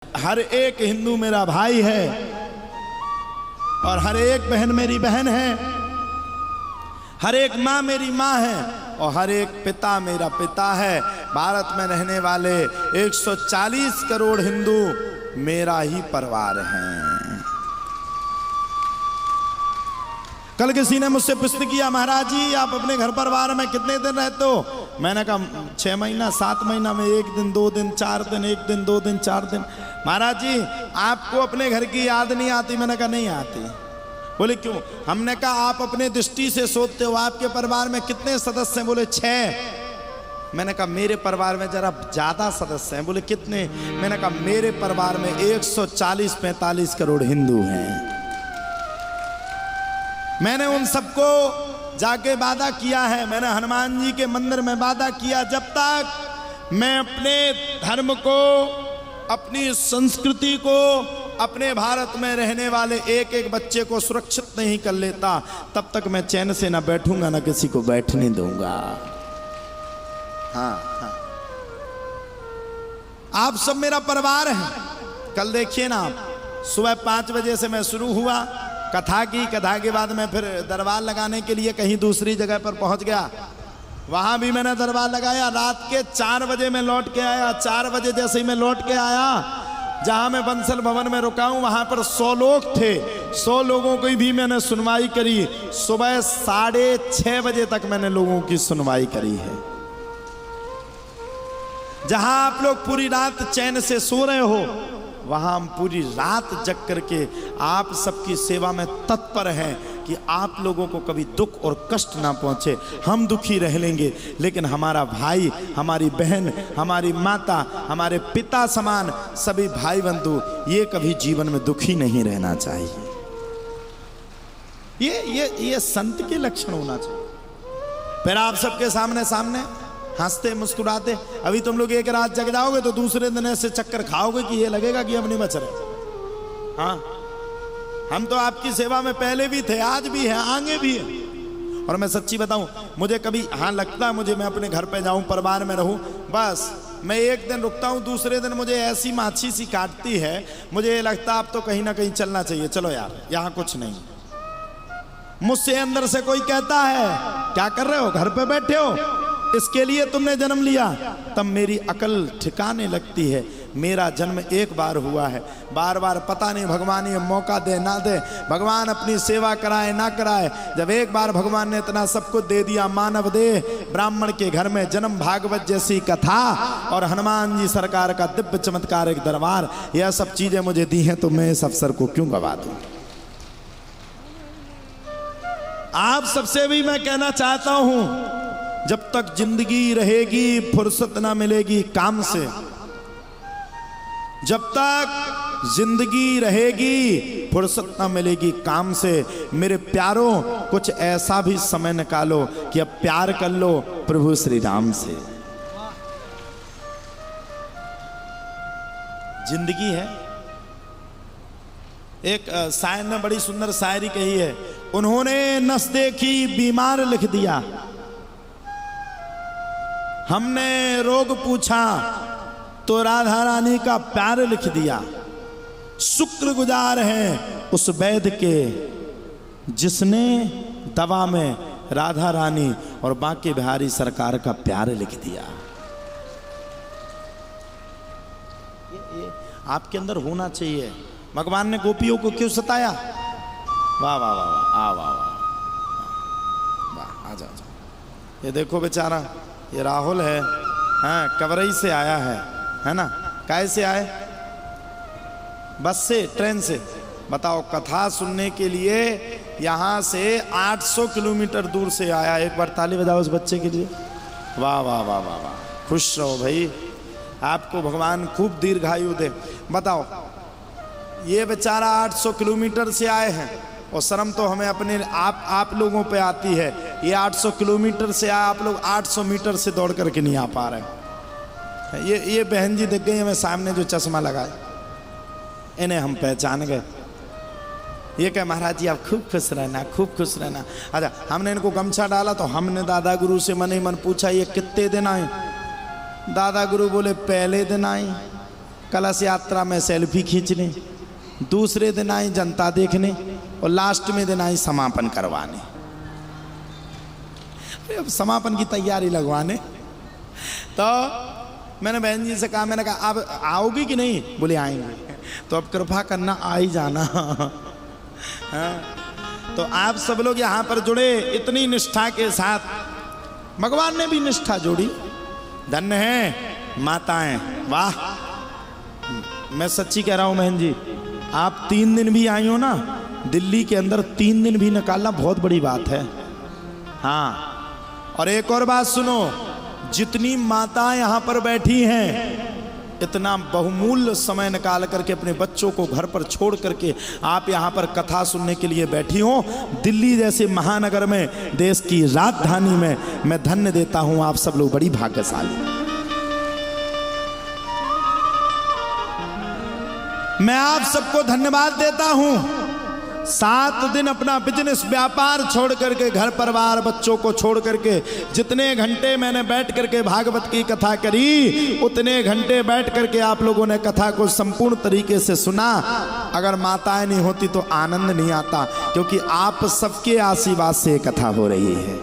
हर एक हिंदू मेरा भाई है और हर एक बहन मेरी बहन है, हर एक माँ मेरी माँ है और हर एक पिता मेरा पिता है। भारत में रहने वाले 140 करोड़ हिंदू मेरा ही परिवार हैं। कल किसी ने मुझसे प्रश्न किया, महाराज जी आप अपने घर परिवार में कितने दिन रहते हो? मैंने कहा 6 महीना, 7 महीना में 1 दिन, 2 दिन, 4 दिन, 1 दिन, 2 दिन, 4 दिन। महाराज जी आपको अपने घर की याद नहीं आती? मैंने कहा नहीं आती। बोले क्यों? हमने कहा आप अपने दृष्टि से सोचते हो आपके परिवार में कितने सदस्य हैं? बोले 6। मैंने कहा मेरे परिवार में जरा ज्यादा सदस्य हैं। बोले कितने? मैंने कहा मेरे परिवार में 140-45 करोड़ हिंदू हैं। मैंने उन सबको जाके वादा किया है, मैंने हनुमान जी के मंदिर में वादा किया, जब तक मैं अपने धर्म को, अपनी संस्कृति को, अपने भारत में रहने वाले एक एक बच्चे को सुरक्षित नहीं कर लेता, तब तक मैं चैन से ना बैठूंगा, ना किसी को बैठने दूंगा। हाँ हाँ, आप सब मेरा परिवार है। कल देखिए ना, सुबह 5 बजे से मैं शुरू हुआ कथा की। कथा के बाद मैं फिर दरबार लगाने के लिए कहीं दूसरी जगह पर पहुंच गया, वहां भी मैंने दरबार लगाया। रात के 4 बजे मैं लौट के आया। 4 बजे जैसे ही मैं लौट के आया, जहां मैं बंसल भवन में रुका हूं वहां पर 100 लोग थे। 100 लोगों की भी मैंने सुनवाई करी। सुबह 6:30 बजे तक मैंने लोगों की सुनवाई करी है। जहां आप लोग पूरी रात चैन से सो रहे हो, वहां हम पूरी रात जग करके आप सबकी सेवा में तत्पर हैं कि आप लोगों को कभी दुख और कष्ट ना पहुंचे। हम दुखी रह लेंगे, लेकिन हमारा भाई, हमारी बहन, हमारी माता, हमारे पिता समान सभी भाई बंधु, ये कभी जीवन में दुखी नहीं रहना चाहिए। ये संत के लक्षण होना चाहिए। फिर आप सबके सामने हंसते मुस्कुराते। अभी तुम लोग एक रात जग जाओगे तो दूसरे दिन ऐसे चक्कर खाओगे कि ये लगेगा कि अब नहीं बच रहे। हाँ, हम तो आपकी सेवा में पहले भी थे, आज भी है, आगे भी है। और मैं सच्ची बताऊं, मुझे कभी हाँ लगता है मुझे मैं अपने घर पे जाऊं, परिवार में रहूं, बस मैं एक दिन रुकता हूं, दूसरे दिन मुझे ऐसी माछी सी काटती है, मुझे ये लगता अब तो कहीं ना कहीं चलना चाहिए। चलो यार यहाँ कुछ नहीं। मुझसे अंदर से कोई कहता है क्या कर रहे हो, घर पे बैठे हो, इसके लिए तुमने जन्म लिया? तब मेरी अकल ठिकाने लगती है। मेरा जन्म एक बार हुआ है, बार बार पता नहीं भगवान ये मौका दे ना दे, भगवान अपनी सेवा कराए ना कराए। जब एक बार भगवान ने इतना सब कुछ दे दिया, मानव देह, ब्राह्मण के घर में जन्म, भागवत जैसी कथा और हनुमान जी सरकार का दिव्य चमत्कारिक दरबार, यह सब चीजें मुझे दी हैं, तो मैं इस अवसर को क्यों गवा दूं? आप सबसे भी मैं कहना चाहता हूं, जब तक जिंदगी रहेगी फुर्सत ना मिलेगी काम से। जब तक जिंदगी रहेगी फुर्सत ना मिलेगी काम से। मेरे प्यारों, कुछ ऐसा भी समय निकालो कि अब प्यार कर लो प्रभु श्री राम से। जिंदगी है। एक शायर ने बड़ी सुंदर शायरी कही है, उन्होंने नस देखी बीमार लिख दिया, हमने रोग पूछा तो राधा रानी का प्यार लिख दिया। शुक्रगुजार हैं उस वैद्य के जिसने दवा में राधा रानी और बांके बिहारी सरकार का प्यार लिख दिया। ये आपके अंदर होना चाहिए। भगवान ने गोपियों को क्यों सताया? वाह वाह वाह वाह, वाह वाह, आजा आजा। ये देखो बेचारा, ये राहुल है, हाँ, कवरई से आया है ना? काय से आए? बस से, ट्रेन से। बताओ, कथा सुनने के लिए यहाँ से 800 किलोमीटर दूर से आया। एक बार ताली बजाओ उस बच्चे के लिए। वाह वाह वाह वाह वाह, खुश रहो भाई, आपको भगवान खूब दीर्घायु दे। बताओ, ये बेचारा 800 किलोमीटर से आए हैं और शर्म तो हमें अपने आप लोगों पे आती है। ये 800 किलोमीटर से आए, आप लोग 800 मीटर से दौड़ करके नहीं आ पा रहे। ये बहन जी दिख गई हमें सामने जो चश्मा लगाए, इन्हें हम पहचान गए। ये कहे महाराज जी आप खूब खुश रहना, खूब खुश रहना। अच्छा, हमने इनको गमछा डाला तो हमने दादा गुरु से मन ही मन पूछा ये कितने दिन आए? दादा गुरु बोले पहले दिन आई। कलश यात्रा में सेल्फी खींचने, दूसरे दिन आई जनता देखने और लास्ट में दिन आई समापन करवाने। अब समापन की तैयारी लगवाने। तो मैंने बहन जी से कहा, मैंने कहा आप आओगी कि नहीं? बोले आएंगे। तो अब कृपा करना आ ही जाना। तो आप सब लोग यहाँ पर जुड़े इतनी निष्ठा के साथ, भगवान ने भी निष्ठा जोड़ी। धन्य है माताएं, वाह। मैं सच्ची कह रहा हूं बहन जी, आप 3 दिन भी आई हो ना, दिल्ली के अंदर 3 दिन भी निकालना बहुत बड़ी बात है। हाँ, और एक और बात सुनो, जितनी माताएं यहाँ पर बैठी हैं, इतना बहुमूल्य समय निकाल करके अपने बच्चों को घर पर छोड़ करके आप यहाँ पर कथा सुनने के लिए बैठी हो। दिल्ली जैसे महानगर में, देश की राजधानी में, मैं धन्य देता हूँ आप सब लोग, बड़ी भाग्यशाली। मैं आप सबको धन्यवाद देता हूँ। 7 दिन अपना बिजनेस व्यापार छोड़ करके, घर परिवार बच्चों को छोड़ करके, जितने घंटे मैंने बैठ करके भागवत की कथा करी, उतने घंटे बैठ करके आप लोगों ने कथा को संपूर्ण तरीके से सुना। अगर माताएं नहीं होती तो आनंद नहीं आता, क्योंकि आप सबके आशीर्वाद से कथा हो रही है।